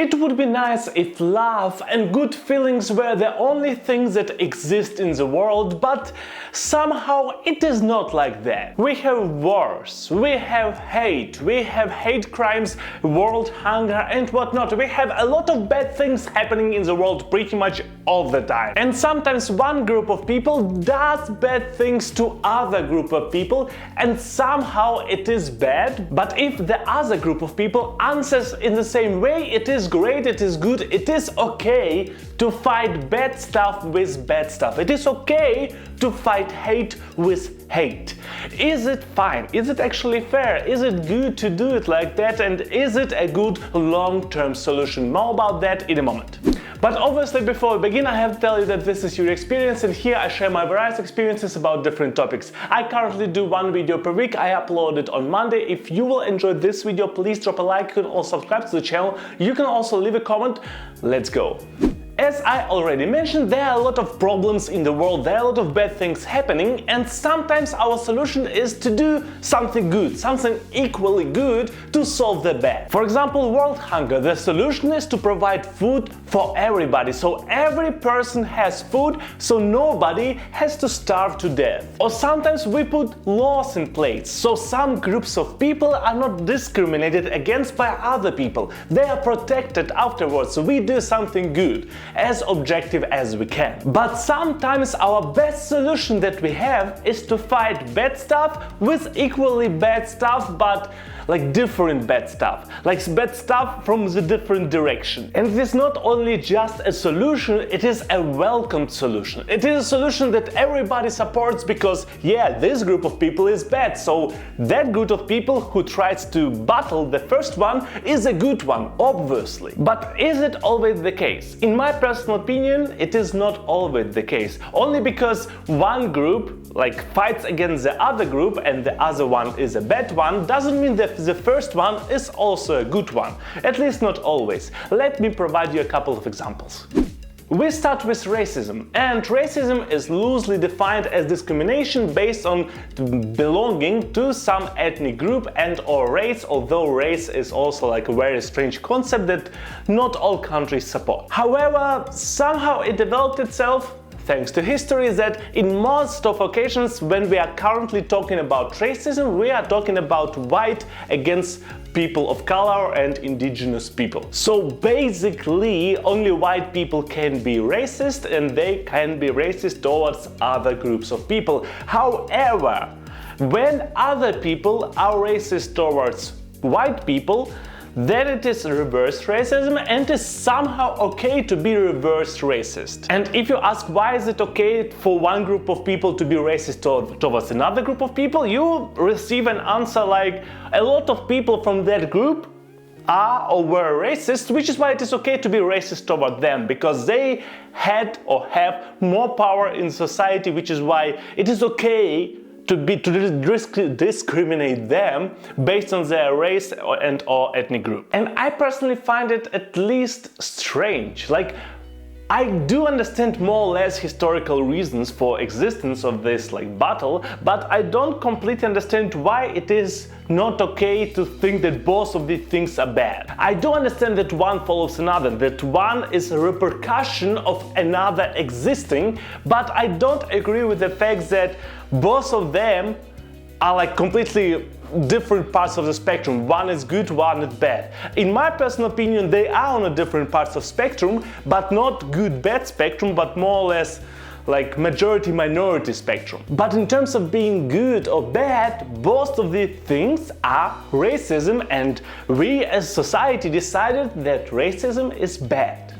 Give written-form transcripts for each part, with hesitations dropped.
It would be nice if love and good feelings were the only things that exist in the world, but somehow it is not like that. We have wars, we have hate crimes, world hunger and whatnot. We have a lot of bad things happening in the world pretty much all the time. And sometimes one group of people does bad things to other group of people and somehow it is bad. But if the other group of people answers in the same way, it is great, it is good, it is okay to fight bad stuff with bad stuff. It is okay to fight hate with hate. Is it fine? Is it actually fair? Is it good to do it like that? And is it a good long-term solution? More about that in a moment. But obviously before we begin, I have to tell you that this is Yury Experience and here I share my various experiences about different topics. I currently do one video per week, I upload it on Monday. If you will enjoy this video, please drop a like, you can also subscribe to the channel, you can also leave a comment. Let's go! As I already mentioned, there are a lot of problems in the world, there are a lot of bad things happening, and sometimes our solution is to do something good, something equally good to solve the bad. For example, world hunger. The solution is to provide food for everybody, so every person has food, so nobody has to starve to death. Or sometimes we put laws in place, so some groups of people are not discriminated against by other people. They are protected afterwards, so we do something good, as objective as we can. But sometimes our best solution that we have is to fight bad stuff with equally bad stuff, but like different bad stuff, like bad stuff from the different direction. And it is not only just a solution, it is a welcomed solution. It is a solution that everybody supports because, yeah, this group of people is bad, so that group of people who tries to battle the first one is a good one, obviously. But is it always the case? In my personal opinion, it is not always the case. Only because one group fights against the other group and the other one is a bad one doesn't mean that the first one is also a good one. At least not always. Let me provide you a couple of examples. We start with racism, and racism is loosely defined as discrimination based on belonging to some ethnic group and or race, although race is also like a very strange concept that not all countries support. However, somehow it developed itself thanks to history that in most of occasions when we are currently talking about racism, we are talking about white against people of color and indigenous people. So basically only white people can be racist and they can be racist towards other groups of people. However, when other people are racist towards white people, then it is reverse racism and it is somehow okay to be reverse racist. And if you ask why is it okay for one group of people to be racist towards another group of people, you receive an answer like a lot of people from that group are or were racist, which is why it is okay to be racist toward them, because they had or have more power in society, which is why it is okay to discriminate them based on their race and or ethnic group. And I personally find it at least strange. I do understand more or less historical reasons for existence of this battle, but I don't completely understand why it is not okay to think that both of these things are bad. I do understand that one follows another, that one is a repercussion of another existing, but I don't agree with the fact that both of them are completely different parts of the spectrum. One is good, one is bad. In my personal opinion, they are on a different parts of spectrum, but not good-bad spectrum, but more or less majority-minority spectrum. But in terms of being good or bad, both of these things are racism, and we as society decided that racism is bad.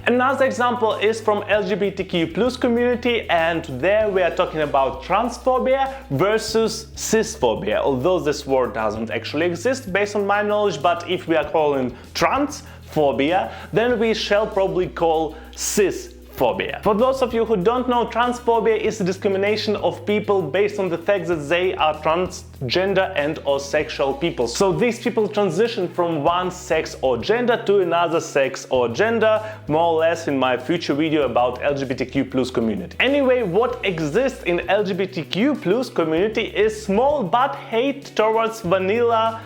Another example is from LGBTQ+ community, and there we are talking about transphobia versus cis-phobia, although this word doesn't actually exist based on my knowledge, but if we are calling transphobia, then we shall probably call cis-phobia. For those of you who don't know, transphobia is the discrimination of people based on the fact that they are transgender and or sexual people. So these people transition from one sex or gender to another sex or gender, more or less in my future video about LGBTQ+ community. Anyway, what exists in LGBTQ+ community is small but hate towards vanilla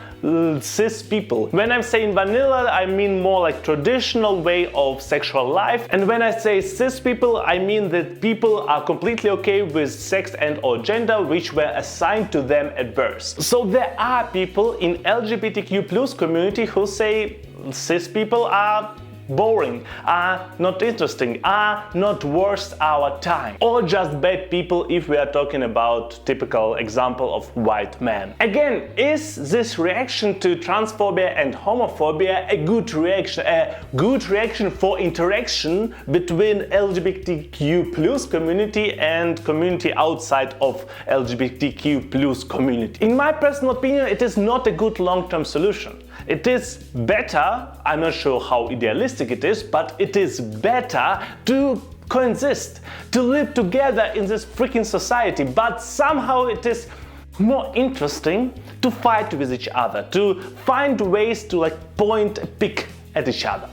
cis people. When I'm saying vanilla, I mean more like traditional way of sexual life, and when I say cis people, I mean that people are completely okay with sex and or gender which were assigned to them at birth. So there are people in LGBTQ+ community who say cis people are boring, are not interesting, are not worth our time, or just bad people if we are talking about typical example of white men. Again, is this reaction to transphobia and homophobia a good reaction for interaction between LGBTQ+ community and community outside of LGBTQ+ community? In my personal opinion, it is not a good long-term solution. It is better, I'm not sure how idealistic it is, but it is better to coexist, to live together in this freaking society, but somehow it is more interesting to fight with each other, to find ways to point a pick at each other.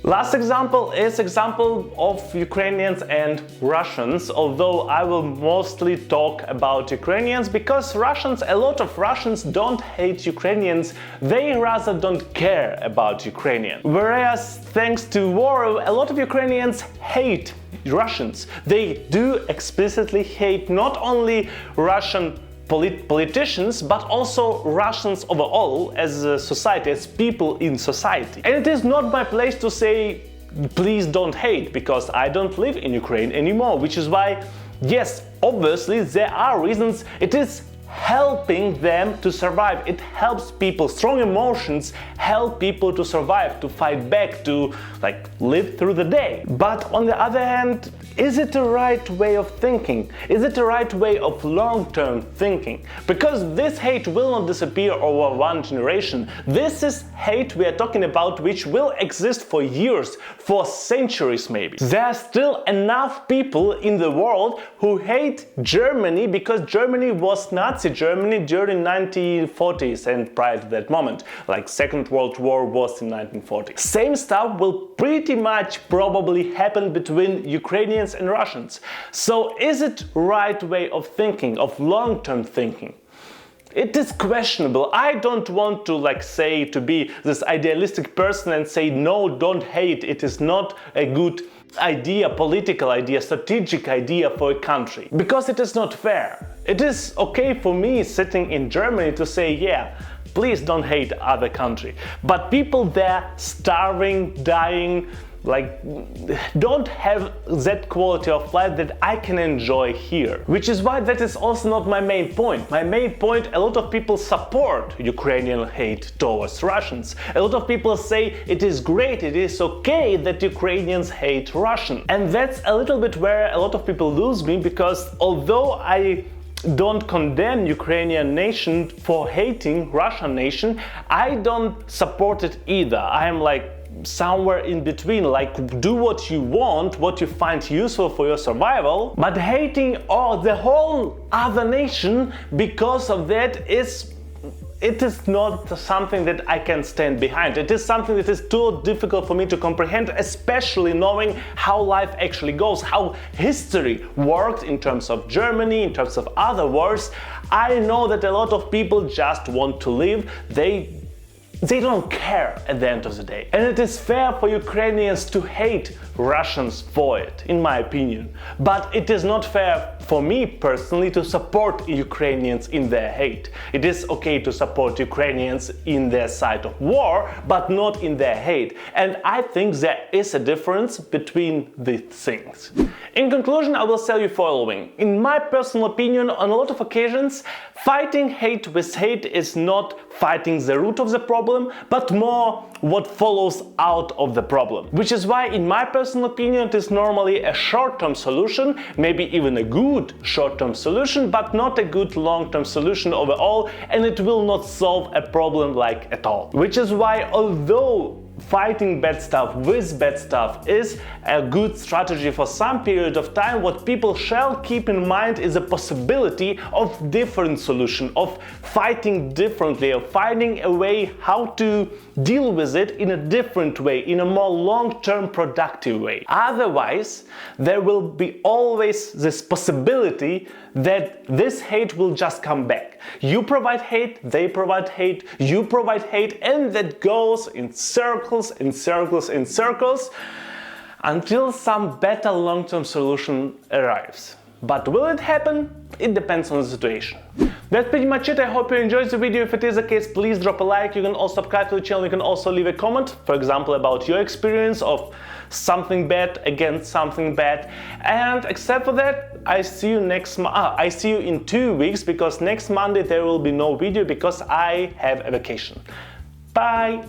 Last example is example of Ukrainians and Russians, although I will mostly talk about Ukrainians because a lot of Russians don't hate Ukrainians, they rather don't care about Ukrainians. Whereas thanks to war, a lot of Ukrainians hate Russians. They do explicitly hate not only Russian politicians, but also Russians overall as a society, as people in society. And it is not my place to say, please don't hate, because I don't live in Ukraine anymore, which is why, yes, obviously there are reasons. It is helping them to survive. It helps people. Strong emotions help people to survive, to fight back, to live through the day. But on the other hand, is it the right way of thinking? Is it the right way of long-term thinking? Because this hate will not disappear over one generation. This is hate we are talking about which will exist for years, for centuries maybe. There are still enough people in the world who hate Germany because Germany was Nazi Germany during 1940s and prior to that moment, Second World War was in 1940. Same stuff will pretty much probably happen between Ukrainians and Russians. So is it right way of thinking, of long-term thinking? It is questionable. I don't want to say to be this idealistic person and say no, don't hate. It is not a good idea, political idea, strategic idea for a country, because it is not fair. It is okay for me sitting in Germany to say, yeah, please don't hate other country, but people there starving, dying, don't have that quality of life that I can enjoy here. Which is why that is also not my main point. My main point, a lot of people support Ukrainian hate towards Russians. A lot of people say it is great, it is okay that Ukrainians hate Russian. And that's a little bit where a lot of people lose me, because although I don't condemn Ukrainian nation for hating Russian nation, I don't support it either. I am somewhere in between, do what you want, what you find useful for your survival, but hating the whole other nation because of that it is not something that I can stand behind. It is something that is too difficult for me to comprehend, especially knowing how life actually goes, how history worked in terms of Germany, in terms of other wars. I know that a lot of people just want to live. They don't care at the end of the day. And it is fair for Ukrainians to hate Russians for it, in my opinion. But it is not fair for me personally to support Ukrainians in their hate. It is okay to support Ukrainians in their side of war, but not in their hate. And I think there is a difference between these things. In conclusion, I will tell you following. In my personal opinion, on a lot of occasions, fighting hate with hate is not fighting the root of the problem, but more what follows out of the problem. Which is why, in my personal opinion, it is normally a short-term solution, maybe even a good short-term solution, but not a good long-term solution overall, and it will not solve a problem at all. Which is why, although fighting bad stuff with bad stuff is a good strategy for some period of time, what people shall keep in mind is a possibility of different solution, of fighting differently, of finding a way how to deal with it in a different way, in a more long-term productive way. Otherwise, there will be always this possibility that this hate will just come back. You provide hate, they provide hate, you provide hate, and that goes in circles, in circles, in circles, until some better long-term solution arrives. But will it happen? It depends on the situation. That's pretty much it. I hope you enjoyed the video. If it is the case, please drop a like. You can also subscribe to the channel. You can also leave a comment, for example, about your experience of something bad against something bad. And except for that, I see you in 2 weeks, because next Monday there will be no video because I have a vacation. Bye!